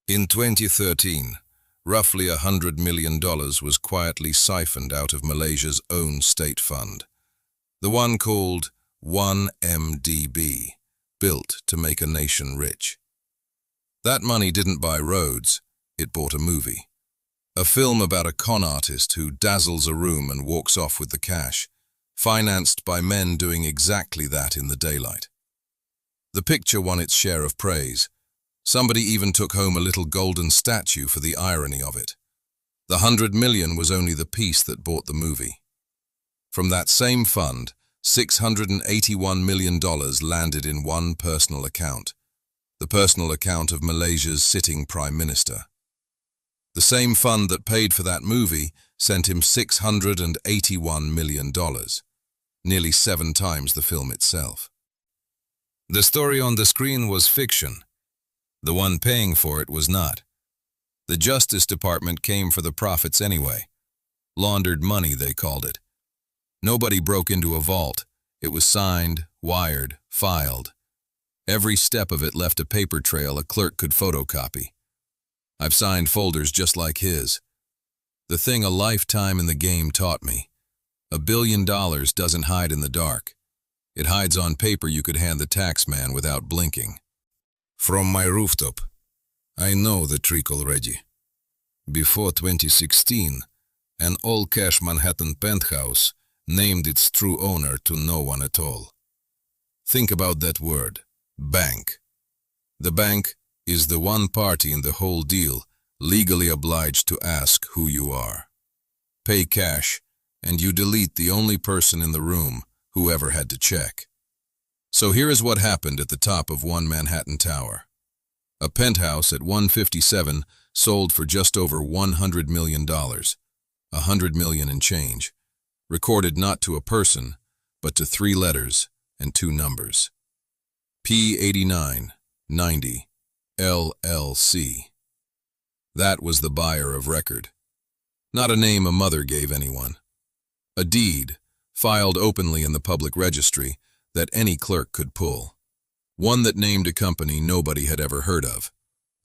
In 2013, roughly $100 million was quietly siphoned out of Malaysia's own state fund, the one called 1MDB, built to make a nation rich. That money didn't buy roads, it bought a movie. A film about a con artist who dazzles a room and walks off with the cash, financed by men doing exactly that in the daylight. The picture won its share of praise. Somebody even took home a little golden statue for the irony of it. The $100 million was only the piece that bought the movie. From that same fund, $681 million landed in one personal account, the personal account of Malaysia's sitting Prime Minister. The same fund that paid for that movie sent him $681 million, nearly 7 times the film itself. The story on the screen was fiction. The one paying for it was not. The Justice Department came for the profits anyway. Laundered money, they called it. Nobody broke into a vault. It was signed, wired, filed. Every step of it left a paper trail a clerk could photocopy. I've signed folders just like his. The thing a lifetime in the game taught me: $1 billion doesn't hide in the dark. It hides on paper you could hand the tax man without blinking. From my rooftop, I know the trick already. Before 2016, an all-cash Manhattan penthouse named its true owner to no one at all. Think about that word, bank. The bank is the one party in the whole deal legally obliged to ask who you are. Pay cash, and you delete the only person in the room who ever had to check. So here is what happened at the top of one Manhattan tower. A penthouse at 157 sold for just over $100 million, $100 million in change, recorded not to a person, but to 3 letters and 2 numbers. P8990 LLC. That was the buyer of record. Not a name a mother gave anyone. A deed, filed openly in the public registry, that any clerk could pull. One that named a company nobody had ever heard of.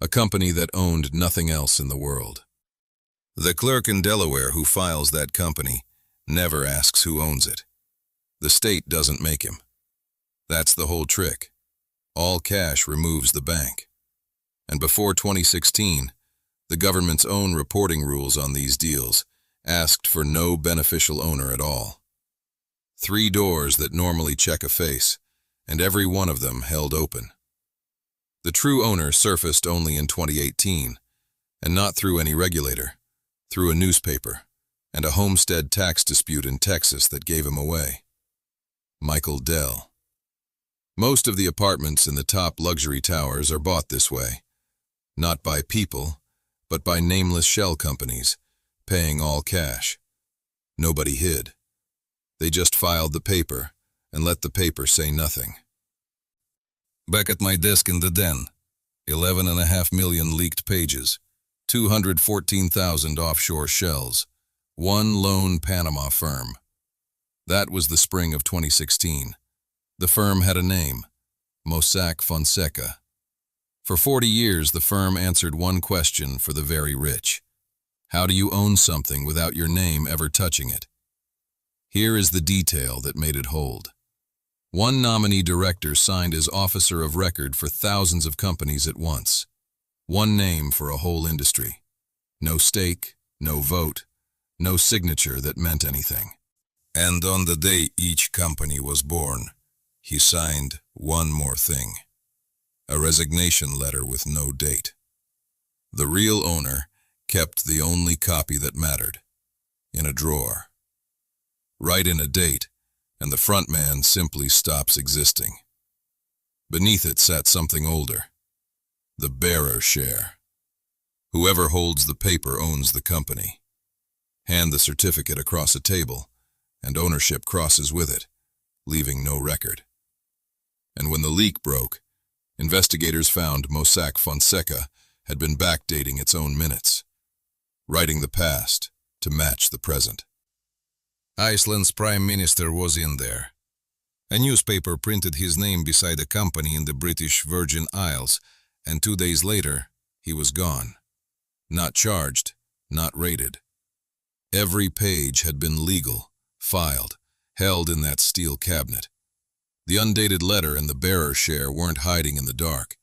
A company that owned nothing else in the world. The clerk in Delaware who files that company never asks who owns it. The state doesn't make him. That's the whole trick. All cash removes the bank. And before 2016, the government's own reporting rules on these deals asked for no beneficial owner at all. 3 doors that normally check a face, and every one of them held open. The true owner surfaced only in 2018, and not through any regulator, through a newspaper, and a homestead tax dispute in Texas that gave him away. Michael Dell. Most of the apartments in the top luxury towers are bought this way, not by people, but by nameless shell companies, paying all cash. Nobody hid. They just filed the paper and let the paper say nothing. Back at my desk in the den, 11.5 million leaked pages, 214,000 offshore shells, one lone Panama firm. That was the spring of 2016. The firm had a name, Mossack Fonseca. For 40 years, the firm answered one question for the very rich. How do you own something without your name ever touching it? Here is the detail that made it hold. One nominee director signed as officer of record for thousands of companies at once. One name for a whole industry. No stake, no vote, no signature that meant anything. And on the day each company was born, he signed one more thing. A resignation letter with no date. The real owner kept the only copy that mattered, in a drawer. Write in a date, and the front man simply stops existing. Beneath it sat something older, the bearer share. Whoever holds the paper owns the company. Hand the certificate across a table, and ownership crosses with it, leaving no record. And when the leak broke, investigators found Mossack Fonseca had been backdating its own minutes, writing the past to match the present. Iceland's Prime Minister was in there. A newspaper printed his name beside a company in the British Virgin Isles, and 2 days later, He was gone. Not charged, not rated. Every page had been legal, filed, held in that steel cabinet. The undated letter and the bearer share weren't hiding in the dark.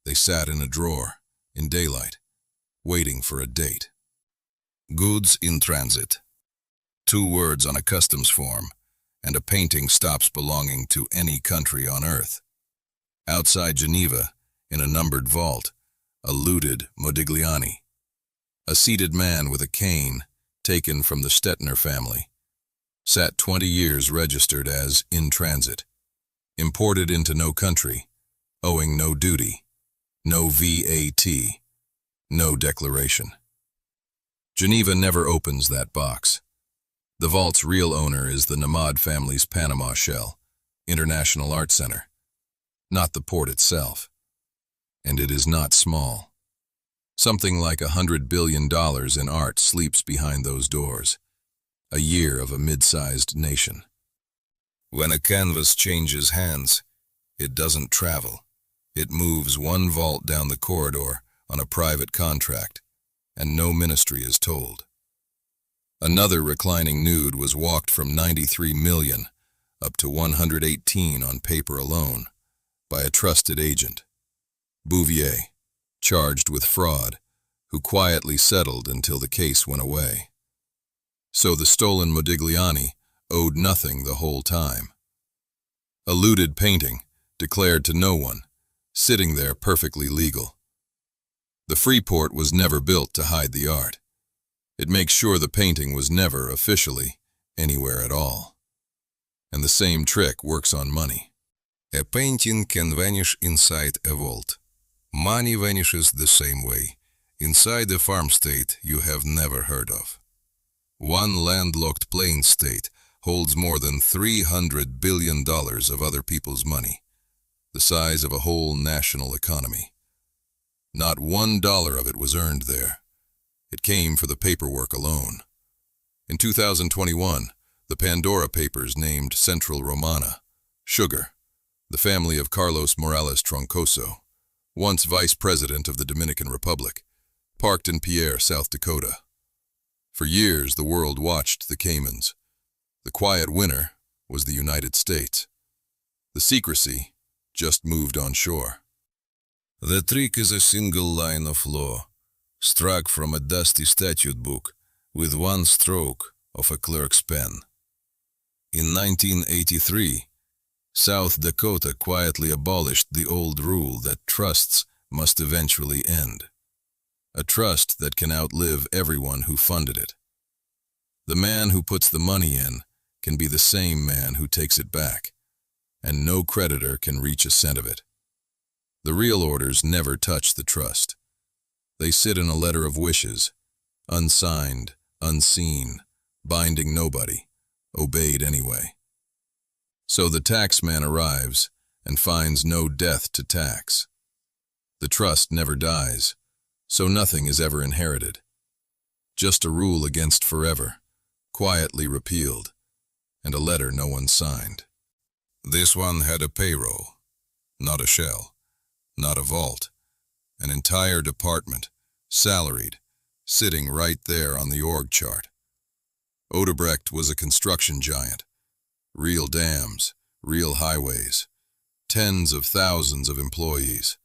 They sat in a drawer, in daylight, waiting for a date. Goods in transit. 2 words on a customs form, and a painting stops belonging to any country on earth. Outside Geneva, in a numbered vault, a looted Modigliani. A seated man with a cane, taken from the Stettner family, sat 20 years registered as in transit, imported into no country, owing no duty, no VAT, no declaration. Geneva never opens that box. The vault's real owner is the Namad family's Panama shell, International Art Center, not the port itself. And it is not small. Something like $100 billion in art sleeps behind those doors, a year of a mid-sized nation. When a canvas changes hands, it doesn't travel. It moves one vault down the corridor on a private contract, and no ministry is told. Another reclining nude was walked from 93 million up to 118 on paper alone by a trusted agent, Bouvier, charged with fraud, who quietly settled until the case went away. So the stolen Modigliani owed nothing the whole time. A looted painting, declared to no one, sitting there perfectly legal. The freeport was never built to hide the art. It makes sure the painting was never officially anywhere at all. And the same trick works on money. A painting can vanish inside a vault. Money vanishes the same way, inside a farm state you have never heard of. One landlocked plain state holds more than $300 billion of other people's money, the size of a whole national economy. Not $1 of it was earned there. It came for the paperwork alone. In 2021, the Pandora Papers named Central Romana, Sugar, the family of Carlos Morales Troncoso, once vice president of the Dominican Republic, parked in Pierre, South Dakota. For years, the world watched the Caymans. The quiet winner was the United States. The secrecy just moved on shore. The trick is a single line of law, struck from a dusty statute book with one stroke of a clerk's pen. In 1983, South Dakota quietly abolished the old rule that trusts must eventually end. A trust that can outlive everyone who funded it. The man who puts the money in can be the same man who takes it back, and no creditor can reach a cent of it. The real orders never touch the trust. They sit in a letter of wishes, unsigned, unseen, binding nobody, obeyed anyway. So the taxman arrives and finds no death to tax. The trust never dies, so nothing is ever inherited. Just a rule against forever, quietly repealed, and a letter no one signed. This one had a payroll, not a shell, not a vault, an entire department, salaried, sitting right there on the org chart. Odebrecht was a construction giant. Real dams, real highways, tens of thousands of employees.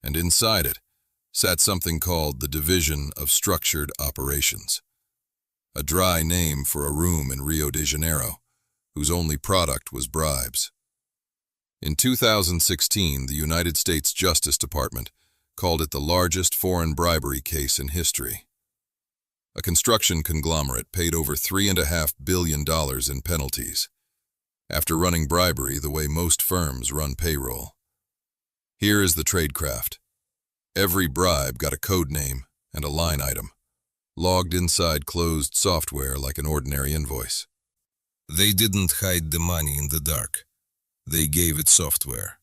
And inside it sat something called the Division of Structured Operations, a dry name for a room in Rio de Janeiro, whose only product was bribes. In 2016, the United States Justice Department called it the largest foreign bribery case in history. A construction conglomerate paid over $3.5 billion in penalties, after running bribery the way most firms run payroll. Here is the tradecraft. Every bribe got a code name and a line item, logged inside closed software like an ordinary invoice. They didn't hide the money in the dark. They gave it software.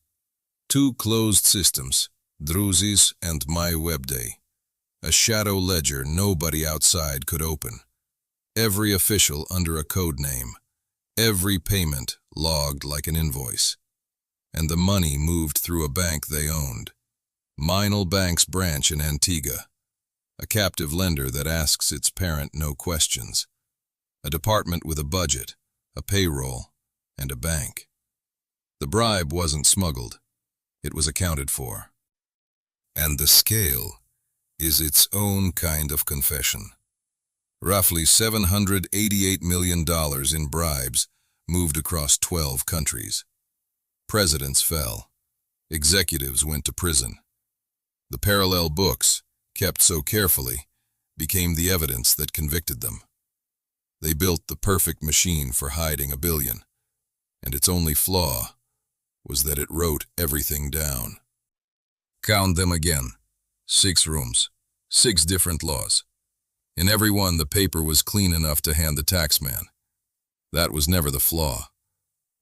2 closed systems, Druzy's and MyWebday. A shadow ledger nobody outside could open. Every official under a code name. Every payment logged like an invoice. And the money moved through a bank they owned. Minal Bank's branch in Antigua, a captive lender that asks its parent no questions, a department with a budget, a payroll, and a bank. The bribe wasn't smuggled, it was accounted for. And the scale is its own kind of confession. Roughly $788 million in bribes moved across 12 countries. Presidents fell. Executives went to prison. The parallel books, kept so carefully, became the evidence that convicted them. They built the perfect machine for hiding $1 billion, and its only flaw was that it wrote everything down. Count them again. 6 rooms, 6 different laws. In every one, the paper was clean enough to hand the taxman. That was never the flaw.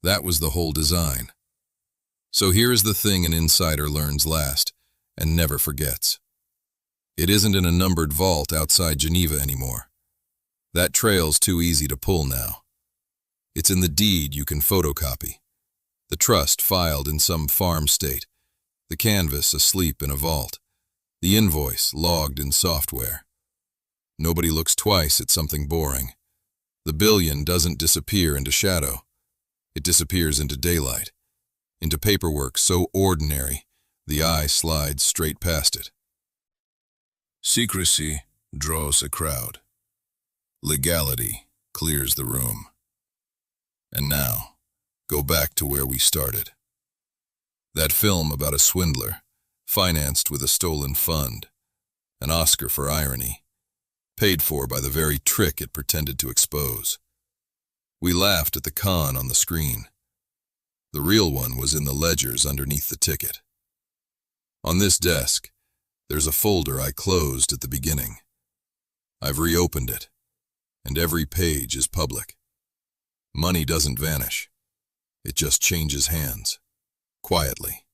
That was the whole design. So here's the thing an insider learns last and never forgets. It isn't in a numbered vault outside Geneva anymore. That trail's too easy to pull now. It's in the deed you can photocopy, the trust filed in some farm state, the canvas asleep in a vault, the invoice logged in software. Nobody looks twice at something boring. The billion doesn't disappear into shadow. It disappears into daylight, into paperwork so ordinary the eye slides straight past it. Secrecy draws a crowd. Legality clears the room. And now, go back to where we started. That film about a swindler, financed with a stolen fund, an Oscar for irony, paid for by the very trick it pretended to expose. We laughed at the con on the screen. The real one was in the ledgers underneath the ticket. On this desk, there's a folder I closed at the beginning. I've reopened it, and every page is public. Money doesn't vanish. It just changes hands, quietly.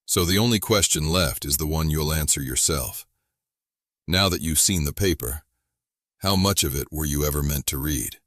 So the only question left is the one you'll answer yourself. Now that you've seen the paper, how much of it were you ever meant to read?